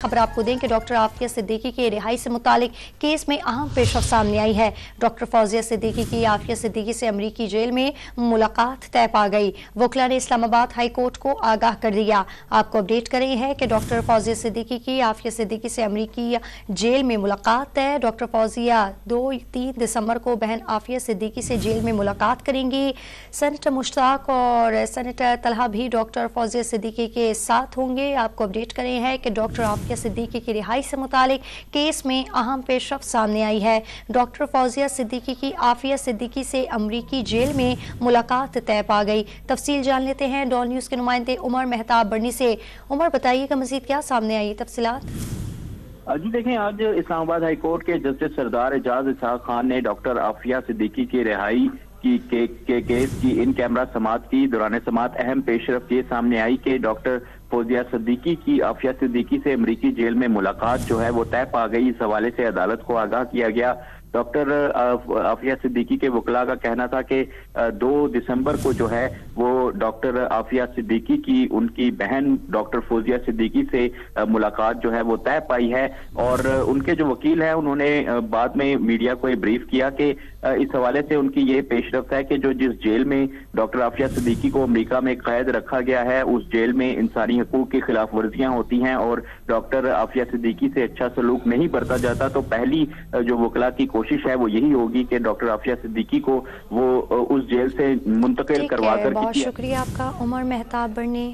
खबर आपको दें कि डॉक्टर आफिया सिद्दीकी के रिहाई से मुतालिक केस में अहम पेशरफ्त सामने आई है। डॉक्टर फौजिया सिद्दीकी की आफिया सिद्दीकी से अमरीकी जेल में मुलाकात तय पा गई। वकला ने इस्लामाबाद हाई कोर्ट को आगाह कर दिया। आपको अपडेट कर रही है कि डॉक्टर फौजिया सिद्दीकी की आफिया सिद्दीकी से अमरीकी जेल में मुलाकात तय। डॉक्टर फौजिया 2-3 दिसंबर को बहन आफिया सिद्दीकी से जेल में मुलाकात करेंगी। सेनेटर मुश्ताक और सेनेटर तलहा भी डॉक्टर फौजिया सिद्दीकी के साथ होंगे। आपको अपडेट कर रहे हैं कि डॉक्टर आफिया सिद्दीकी की रिहाई से मुतालिक केस में अहम पेशरफ्त सामने आई है। डॉक्टर फौजिया सिद्दीकी की आफिया सिद्दीकी से अमरीकी जेल में मुलाकात तय पा गई। तफसील जान लेते हैं डॉन न्यूज़ के नुमाइंदे उमर मेहताब बर्नी से। उमर, बताइएगा मजीद क्या सामने आई तफसीलात? जी देखें, आज इस्लामाबाद हाई कोर्ट के जस्टिस सरदार एजाज इसहाक खान ने डॉक्टर आफिया सिद्दीकी की रिहाई के केस की इन कैमरा समाअत की। दौरान समाअत अहम पेशरफ्त ये सामने आई कि डॉक्टर फौजिया सिद्दीकी की आफिया सिद्दीकी से अमरीकी जेल में मुलाकात जो है वो तय पा गई। इस हवाले से अदालत को आगाह किया गया। डॉक्टर आफिया सिद्दीकी के वकला का कहना था कि 2 दिसंबर को जो है वो डॉक्टर आफिया सिद्दीकी की उनकी बहन डॉक्टर फौजिया सिद्दीकी से मुलाकात जो है वो तय पाई है। और उनके जो वकील हैं उन्होंने बाद में मीडिया को ये ब्रीफ किया कि इस हवाले से उनकी ये पेशरफ्त है कि जो जिस जेल में डॉक्टर आफिया सिद्दीकी को अमेरिका में कैद रखा गया है उस जेल में इंसानी हकूक की खिलाफ वर्जियां होती हैं और डॉक्टर आफिया सिद्दीकी से अच्छा सलूक नहीं बरता जाता। तो पहली जो वकला की कोशिश है वो यही होगी कि डॉक्टर आफिया सिद्दीकी को वो उस जेल से मुंतकिल करवा कर। बहुत शुक्रिया आपका उमर मेहताब बर्नी।